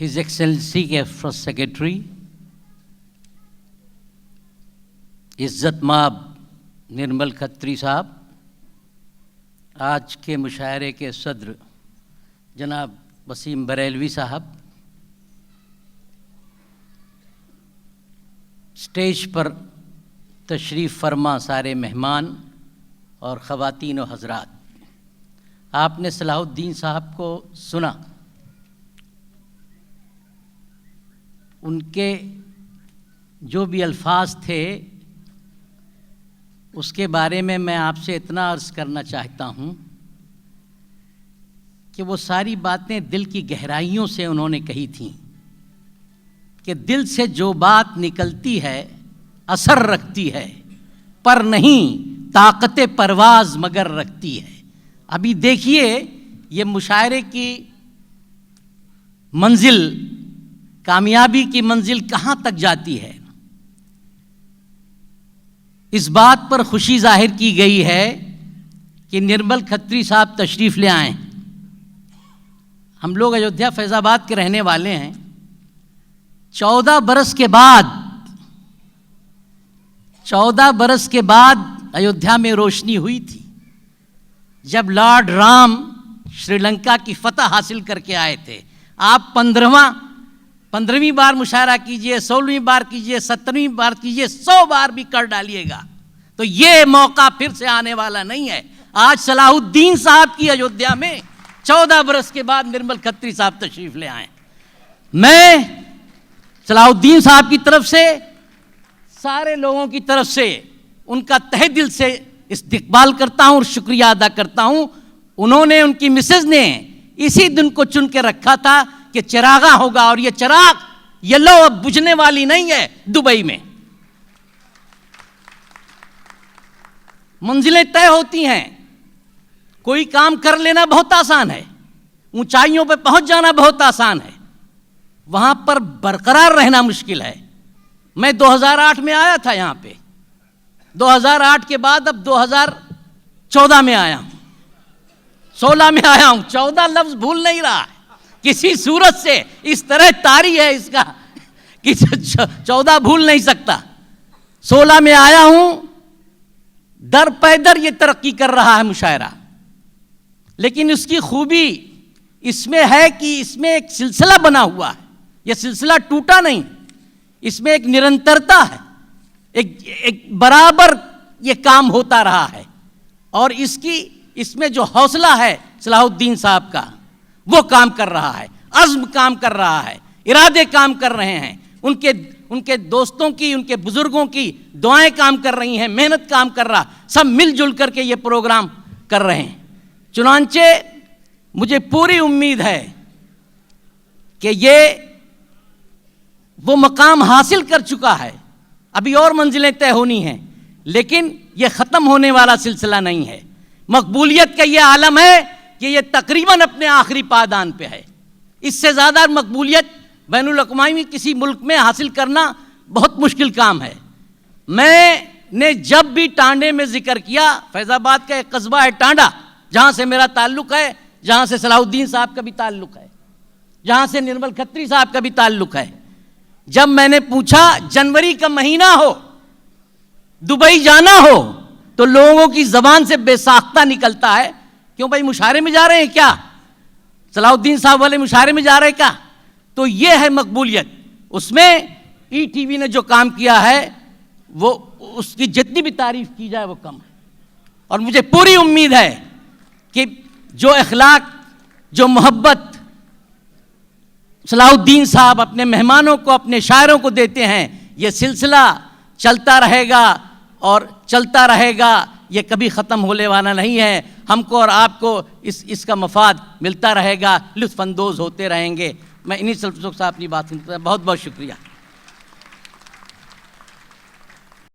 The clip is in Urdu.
ہز ایکسلنسی کے فرسٹ سیکرٹری، عزت مآب نرمل کھتری صاحب، آج کے مشاعرے کے صدر جناب وسیم بریلوی صاحب، اسٹیج پر تشریف فرما سارے مہمان اور خواتین و حضرات، آپ نے صلاح الدین صاحب کو سنا، ان کے جو بھی الفاظ تھے اس کے بارے میں آپ سے اتنا عرض کرنا چاہتا ہوں کہ وہ ساری باتیں دل کی گہرائیوں سے انہوں نے کہی تھیں کہ دل سے جو بات نکلتی ہے اثر رکھتی ہے، پر نہیں طاقت پرواز مگر رکھتی ہے۔ ابھی دیکھیے یہ مشاعرے کی منزل، کامیابی کی منزل کہاں تک جاتی ہے۔ اس بات پر خوشی ظاہر کی گئی ہے کہ نرمل کھتری صاحب تشریف لے آئیں۔ ہم لوگ ایودھیا فیض آباد کے رہنے والے ہیں۔ 14 برس کے بعد ایودھیا میں روشنی ہوئی تھی جب لارڈ رام شری لنکا کی فتح حاصل کر کے آئے تھے۔ آپ 15ویں بار مشاعرہ کیجئے، 16ویں بار کیجئے، 17ویں بار کیجئے، 100 بار بھی کر ڈالیے گا تو یہ موقع پھر سے آنے والا نہیں ہے۔ آج صلاح الدین صاحب کی ایودھیا میں 14 برس کے بعد نرمل کھتری صاحب تشریف لے آئیں۔ میں صلاح الدین صاحب کی طرف سے، سارے لوگوں کی طرف سے ان کا تہہ دل سے استقبال کرتا ہوں اور شکریہ ادا کرتا ہوں۔ انہوں نے، ان کی مسز نے اسی دن کو چن کے رکھا تھا کہ چراغاں ہوگا، اور یہ چراغ یلو اب بجھنے والی نہیں ہے۔ دبئی میں منزلیں طے ہوتی ہیں، کوئی کام کر لینا بہت آسان ہے، اونچائیوں پہ پہنچ جانا بہت آسان ہے، وہاں پر برقرار رہنا مشکل ہے۔ میں 2008 میں آیا تھا یہاں پہ، 2008 کے بعد اب 2014 میں آیا ہوں، 16 میں آیا ہوں، 14 لفظ بھول نہیں رہا ہے کسی صورت سے، اس طرح طاری ہے اس کا کہ 14 بھول نہیں سکتا۔ 16 میں آیا ہوں، در پیدر یہ ترقی کر رہا ہے مشاعرہ، لیکن اس کی خوبی اس میں ہے کہ اس میں ایک سلسلہ بنا ہوا ہے، یہ سلسلہ ٹوٹا نہیں، اس میں ایک نرنترتا ہے، ایک برابر یہ کام ہوتا رہا ہے، اور اس میں جو حوصلہ ہے صلاح الدین صاحب کا وہ کام کر رہا ہے، عزم کام کر رہا ہے، ارادے کام کر رہے ہیں، ان کے دوستوں کی، ان کے بزرگوں کی دعائیں کام کر رہی ہیں، محنت کام کر رہا، سب مل جل کر کے یہ پروگرام کر رہے ہیں۔ چنانچہ مجھے پوری امید ہے کہ یہ وہ مقام حاصل کر چکا ہے، ابھی اور منزلیں طے ہونی ہیں، لیکن یہ ختم ہونے والا سلسلہ نہیں ہے۔ مقبولیت کا یہ عالم ہے کہ یہ تقریباً اپنے آخری پائدان پہ ہے۔ اس سے زیادہ مقبولیت بین الاقوامی کسی ملک میں حاصل کرنا بہت مشکل کام ہے۔ میں نے جب بھی ٹانڈے میں ذکر کیا، فیض آباد کا ایک قصبہ ہے ٹانڈا، جہاں سے میرا تعلق ہے، جہاں سے صلاح الدین صاحب کا بھی تعلق ہے، جہاں سے نرمل کھتری صاحب کا بھی تعلق ہے، جب میں نے پوچھا جنوری کا مہینہ ہو، دبئی جانا ہو، تو لوگوں کی زبان سے بے ساختہ نکلتا ہے، کیوں بھائی مشاعرے میں جا رہے ہیں کیا؟ صلاح الدین صاحب والے مشاعرے میں جا رہے ہیں کیا؟ تو یہ ہے مقبولیت۔ اس میں ای ٹی وی نے جو کام کیا ہے وہ اس کی جتنی بھی تعریف کی جائے وہ کم ہے، اور مجھے پوری امید ہے کہ جو اخلاق، جو محبت صلاح الدین صاحب اپنے مہمانوں کو، اپنے شاعروں کو دیتے ہیں، یہ سلسلہ چلتا رہے گا اور چلتا رہے گا، یہ کبھی ختم ہونے والا نہیں ہے۔ ہم کو اور آپ کو اس کا مفاد ملتا رہے گا، لطف اندوز ہوتے رہیں گے۔ میں انہی سے اپنی بات سنتا ہوں۔ بہت بہت شکریہ۔